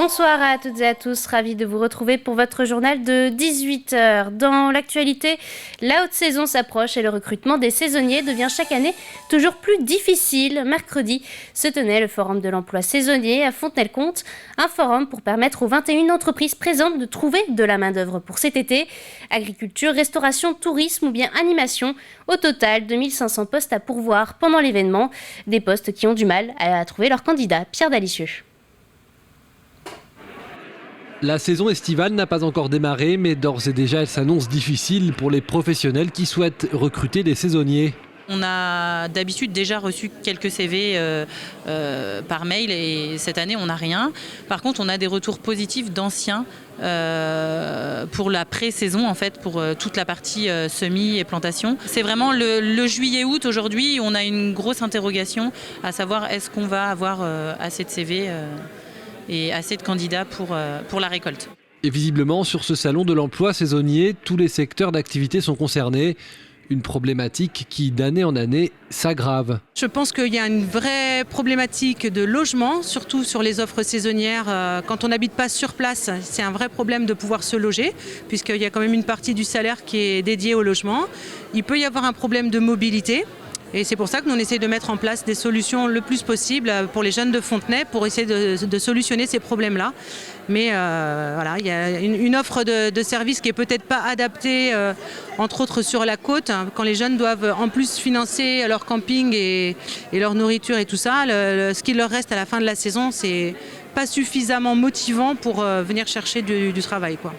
Bonsoir à toutes et à tous, ravi de vous retrouver pour votre journal de 18h. Dans l'actualité, la haute saison s'approche et le recrutement des saisonniers devient chaque année toujours plus difficile. Mercredi se tenait le forum de l'emploi saisonnier à Fontenay-le-Comte, un forum pour permettre aux 21 entreprises présentes de trouver de la main-d'œuvre pour cet été. Agriculture, restauration, tourisme ou bien animation. Au total, 2500 postes à pourvoir pendant l'événement. Des postes qui ont du mal à trouver leurs candidats. Pierre Dalicieux. La saison estivale n'a pas encore démarré, mais d'ores et déjà elle s'annonce difficile pour les professionnels qui souhaitent recruter des saisonniers. On a d'habitude déjà reçu quelques CV par mail et cette année on n'a rien. Par contre on a des retours positifs d'anciens pour la pré-saison en fait, pour toute la partie semis et plantation. C'est vraiment le juillet-août aujourd'hui, on a une grosse interrogation à savoir est-ce qu'on va avoir assez de CV et assez de candidats pour la récolte. Et visiblement, sur ce salon de l'emploi saisonnier, tous les secteurs d'activité sont concernés. Une problématique qui, d'année en année, s'aggrave. Je pense qu'il y a une vraie problématique de logement, surtout sur les offres saisonnières. Quand on n'habite pas sur place, c'est un vrai problème de pouvoir se loger, puisqu'il y a quand même une partie du salaire qui est dédiée au logement. Il peut y avoir un problème de mobilité. Et c'est pour ça que nous on essaie de mettre en place des solutions le plus possible pour les jeunes de Fontenay pour essayer de solutionner ces problèmes-là. Mais voilà, il y a une offre de services qui est peut-être pas adaptée, entre autres sur la côte, hein, quand les jeunes doivent en plus financer leur camping et leur nourriture et tout ça. Ce qui leur reste à la fin de la saison, c'est pas suffisamment motivant pour venir chercher du travail, quoi.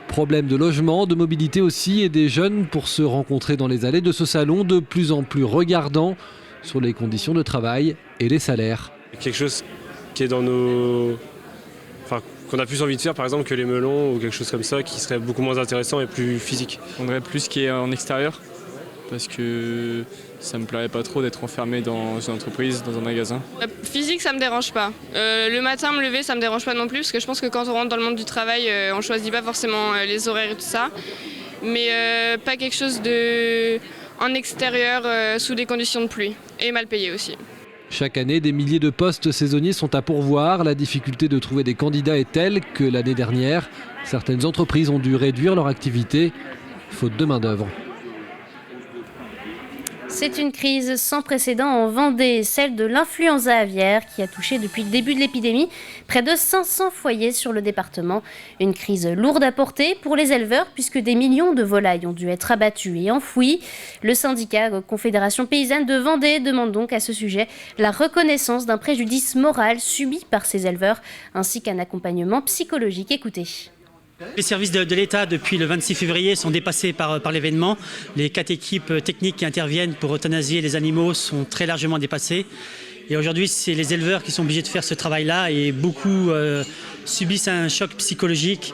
Problème de logement, de mobilité aussi et des jeunes pour se rencontrer dans les allées de ce salon de plus en plus regardants sur les conditions de travail et les salaires. Quelque chose qui est dans nos... Enfin, qu'on a plus envie de faire par exemple que les melons ou quelque chose comme ça qui serait beaucoup moins intéressant et plus physique. On voudrait plus ce qui est en extérieur parce que ça me plairait pas trop d'être enfermé dans une entreprise, dans un magasin. Physique, ça me dérange pas. Le matin, me lever, ça me dérange pas non plus, parce que je pense que quand on rentre dans le monde du travail, on choisit pas forcément les horaires et tout ça. Mais pas quelque chose en extérieur, sous des conditions de pluie, et mal payé aussi. Chaque année, des milliers de postes saisonniers sont à pourvoir. La difficulté de trouver des candidats est telle que l'année dernière, certaines entreprises ont dû réduire leur activité, faute de main-d'œuvre. C'est une crise sans précédent en Vendée, celle de l'influenza aviaire qui a touché depuis le début de l'épidémie près de 500 foyers sur le département. Une crise lourde à porter pour les éleveurs puisque des millions de volailles ont dû être abattues et enfouies. Le syndicat Confédération Paysanne de Vendée demande donc à ce sujet la reconnaissance d'un préjudice moral subi par ces éleveurs ainsi qu'un accompagnement psychologique. Écoutez. Les services de l'État, depuis le 26 février, sont dépassés par l'événement. Les 4 équipes techniques qui interviennent pour euthanasier les animaux sont très largement dépassées. Et aujourd'hui, c'est les éleveurs qui sont obligés de faire ce travail-là et beaucoup subissent un choc psychologique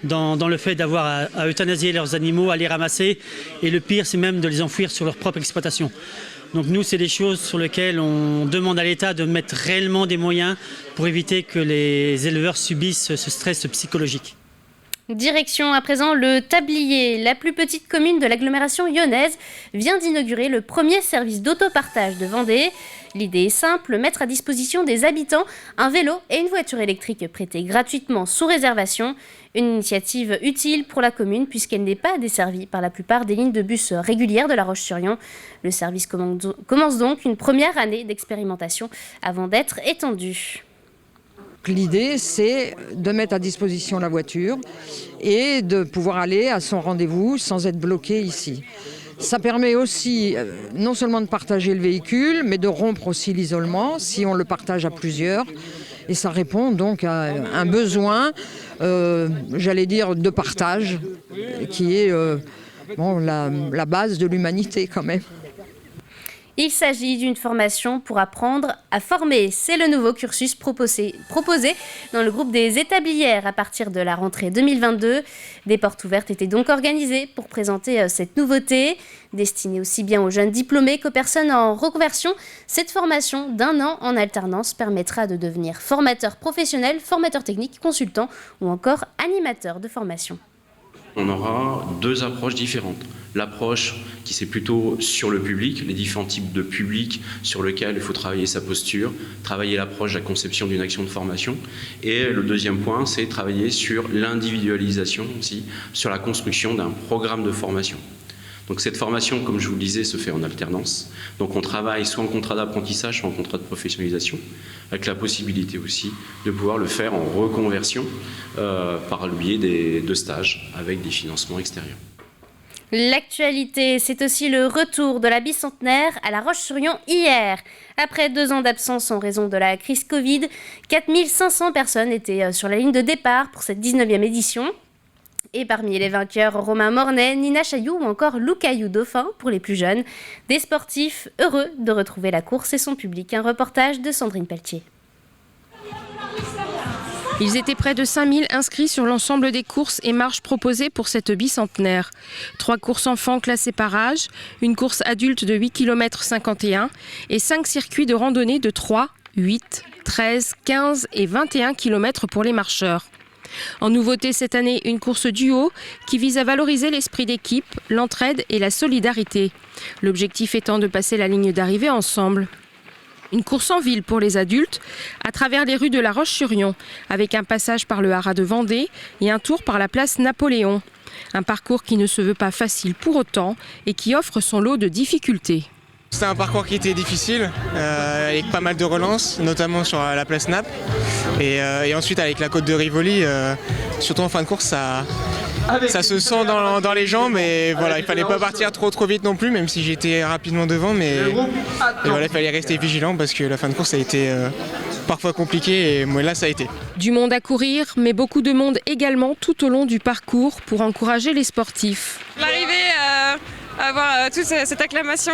dans le fait d'avoir à euthanasier leurs animaux, à les ramasser. Et le pire, c'est même de les enfouir sur leur propre exploitation. Donc nous, c'est des choses sur lesquelles on demande à l'État de mettre réellement des moyens pour éviter que les éleveurs subissent ce stress psychologique. Direction à présent le Tablier. La plus petite commune de l'agglomération lyonnaise vient d'inaugurer le premier service d'autopartage de Vendée. L'idée est simple, mettre à disposition des habitants un vélo et une voiture électrique prêtée gratuitement sous réservation. Une initiative utile pour la commune puisqu'elle n'est pas desservie par la plupart des lignes de bus régulières de La Roche-sur-Yon. Le service commence donc une première année d'expérimentation avant d'être étendu. L'idée, c'est de mettre à disposition la voiture et de pouvoir aller à son rendez-vous sans être bloqué ici. Ça permet aussi non seulement de partager le véhicule, mais de rompre aussi l'isolement si on le partage à plusieurs. Et ça répond donc à un besoin, j'allais dire, de partage, qui est la base de l'humanité quand même. Il s'agit d'une formation pour apprendre à former. C'est le nouveau cursus proposé dans le groupe des établières à partir de la rentrée 2022. Des portes ouvertes étaient donc organisées pour présenter cette nouveauté. Destinée aussi bien aux jeunes diplômés qu'aux personnes en reconversion, cette formation d'1 an en alternance permettra de devenir formateur professionnel, formateur technique, consultant ou encore animateur de formation. On aura 2 approches différentes. l'approche qui c'est plutôt sur le public, les différents types de publics sur lesquels il faut travailler sa posture, travailler l'approche de la conception d'une action de formation. Et le deuxième point, c'est travailler sur l'individualisation aussi, sur la construction d'un programme de formation. Donc cette formation, comme je vous le disais, se fait en alternance. Donc on travaille soit en contrat d'apprentissage, soit en contrat de professionnalisation, avec la possibilité aussi de pouvoir le faire en reconversion par le biais de stages avec des financements extérieurs. L'actualité, c'est aussi le retour de la bicentenaire à La Roche-sur-Yon hier. Après 2 ans d'absence en raison de la crise Covid, 4500 personnes étaient sur la ligne de départ pour cette 19e édition. Et parmi les vainqueurs, Romain Mornay, Nina Chailloux ou encore Lou Caillou Dauphin pour les plus jeunes. Des sportifs heureux de retrouver la course et son public. Un reportage de Sandrine Pelletier. Ils étaient près de 5000 inscrits sur l'ensemble des courses et marches proposées pour cette bicentenaire. 3 courses enfants classées par âge, une course adulte de 8 km 51 et 5 circuits de randonnée de 3, 8, 13, 15 et 21 km pour les marcheurs. En nouveauté cette année, une course duo qui vise à valoriser l'esprit d'équipe, l'entraide et la solidarité. L'objectif étant de passer la ligne d'arrivée ensemble. Une course en ville pour les adultes, à travers les rues de La Roche-sur-Yon, avec un passage par le haras de Vendée et un tour par la place Napoléon. Un parcours qui ne se veut pas facile pour autant et qui offre son lot de difficultés. C'était un parcours qui était difficile, avec pas mal de relances, notamment sur la place Nap. Et ensuite avec la côte de Rivoli, surtout en fin de course, ça se sent dans les jambes. Mais voilà, il fallait pas partir trop vite non plus, même si j'étais rapidement devant. Mais voilà, il fallait rester vigilant parce que la fin de course a été parfois compliquée et moi là ça a été. Du monde à courir, mais beaucoup de monde également tout au long du parcours pour encourager les sportifs. L'arrivée, avoir toute cette acclamation,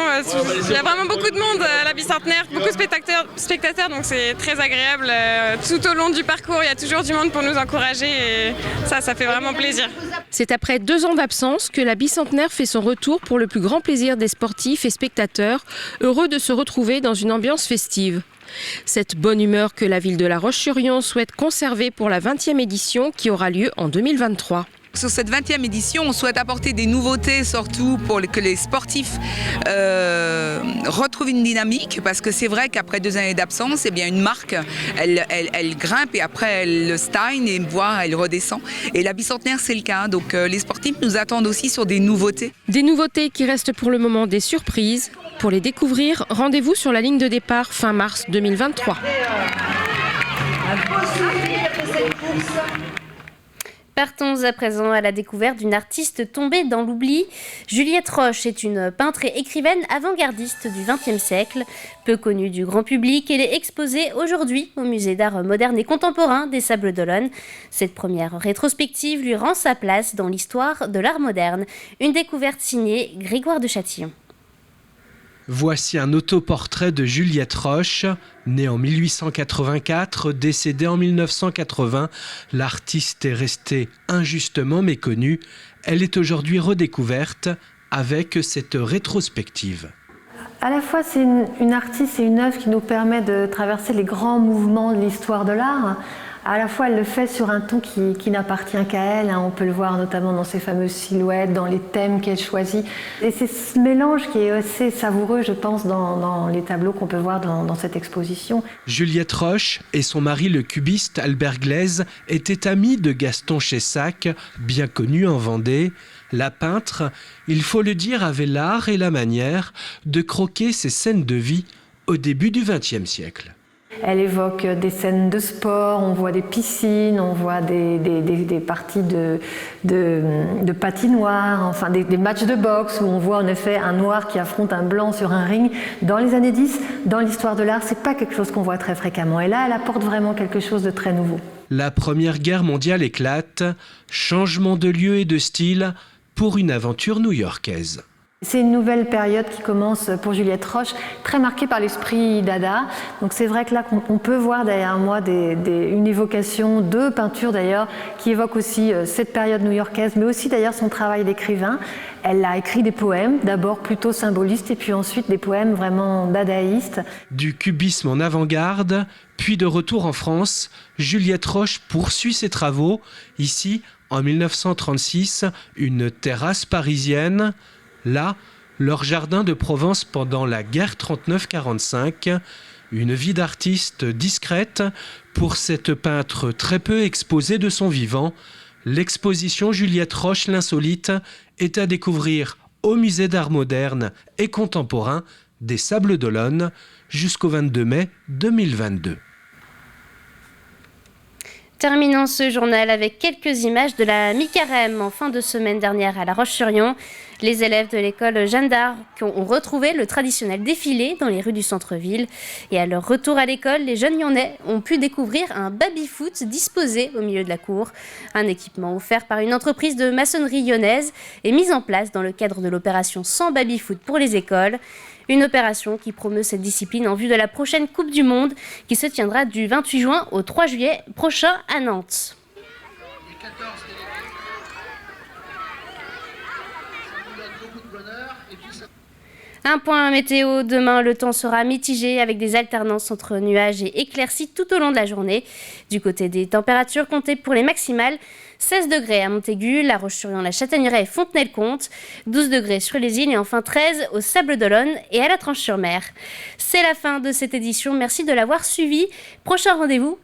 il y a vraiment beaucoup de monde à la bicentenaire, beaucoup de spectateurs, donc c'est très agréable. Tout au long du parcours, il y a toujours du monde pour nous encourager et ça fait vraiment plaisir. C'est après 2 ans d'absence que la bicentenaire fait son retour pour le plus grand plaisir des sportifs et spectateurs, heureux de se retrouver dans une ambiance festive. Cette bonne humeur que la ville de La Roche-sur-Yon souhaite conserver pour la 20e édition qui aura lieu en 2023. Sur cette 20e édition, on souhaite apporter des nouveautés, surtout pour que les sportifs retrouvent une dynamique, parce que c'est vrai qu'après 2 années d'absence, eh bien une marque, elle grimpe et après elle stagne et voire elle redescend. Et la bicentenaire, c'est le cas. Donc les sportifs nous attendent aussi sur des nouveautés. Des nouveautés qui restent pour le moment des surprises. Pour les découvrir, rendez-vous sur la ligne de départ fin mars 2023. Partons à présent à la découverte d'une artiste tombée dans l'oubli. Juliette Roche est une peintre et écrivaine avant-gardiste du XXe siècle. Peu connue du grand public, elle est exposée aujourd'hui au Musée d'art moderne et contemporain des Sables d'Olonne. Cette première rétrospective lui rend sa place dans l'histoire de l'art moderne. Une découverte signée Grégoire de Châtillon. Voici un autoportrait de Juliette Roche. Née en 1884, décédée en 1980, l'artiste est restée injustement méconnue. Elle est aujourd'hui redécouverte avec cette rétrospective. À la fois, c'est une artiste et une œuvre qui nous permet de traverser les grands mouvements de l'histoire de l'art. À la fois, elle le fait sur un ton qui n'appartient qu'à elle. On peut le voir notamment dans ses fameuses silhouettes, dans les thèmes qu'elle choisit. Et c'est ce mélange qui est assez savoureux, je pense, dans les tableaux qu'on peut voir dans cette exposition. Juliette Roche et son mari, le cubiste Albert Glaise, étaient amis de Gaston Chessac, bien connu en Vendée. La peintre, il faut le dire, avait l'art et la manière de croquer ces scènes de vie au début du XXe siècle. Elle évoque des scènes de sport, on voit des piscines, on voit des parties de patinoire, enfin des matchs de boxe où on voit en effet un noir qui affronte un blanc sur un ring. Dans les années 10, dans l'histoire de l'art, c'est pas quelque chose qu'on voit très fréquemment. Et là, elle apporte vraiment quelque chose de très nouveau. La Première Guerre mondiale éclate, changement de lieu et de style pour une aventure new-yorkaise. C'est une nouvelle période qui commence pour Juliette Roche, très marquée par l'esprit Dada. Donc c'est vrai que là, on peut voir derrière moi une évocation de peinture d'ailleurs, qui évoque aussi cette période new-yorkaise, mais aussi d'ailleurs son travail d'écrivain. Elle a écrit des poèmes, d'abord plutôt symbolistes, et puis ensuite des poèmes vraiment dadaïstes. Du cubisme en avant-garde, puis de retour en France, Juliette Roche poursuit ses travaux. Ici, en 1936, une terrasse parisienne. Là, leur jardin de Provence pendant la guerre 39-45, une vie d'artiste discrète pour cette peintre très peu exposée de son vivant. L'exposition Juliette Roche l'insolite est à découvrir au Musée d'art moderne et contemporain des Sables d'Olonne jusqu'au 22 mai 2022. Terminons ce journal avec quelques images de la mi-carême en fin de semaine dernière à La Roche-sur-Yon. Les élèves de l'école Jeanne d'Arc ont retrouvé le traditionnel défilé dans les rues du centre-ville. Et à leur retour à l'école, les jeunes Lyonnais ont pu découvrir un baby-foot disposé au milieu de la cour. Un équipement offert par une entreprise de maçonnerie lyonnaise et mis en place dans le cadre de l'opération Sans baby-foot pour les écoles. Une opération qui promeut cette discipline en vue de la prochaine Coupe du Monde qui se tiendra du 28 juin au 3 juillet prochain à Nantes. Un point météo, demain le temps sera mitigé avec des alternances entre nuages et éclaircies tout au long de la journée. Du côté des températures, comptez pour les maximales 16 degrés à Montaigu, La Roche-sur-Yon, la Châtaigneraie et Fontenay-le-Comte, 12 degrés sur les îles et enfin 13 aux Sables d'Olonne et à la Tranche-sur-Mer. C'est la fin de cette édition, merci de l'avoir suivi. Prochain rendez-vous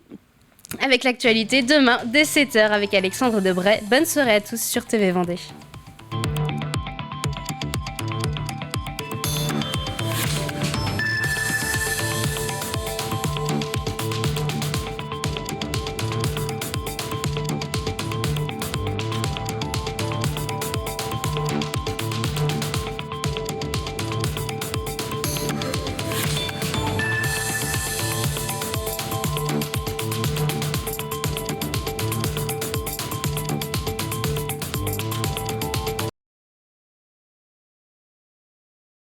avec l'actualité demain dès 7h avec Alexandre Debray. Bonne soirée à tous sur TV Vendée.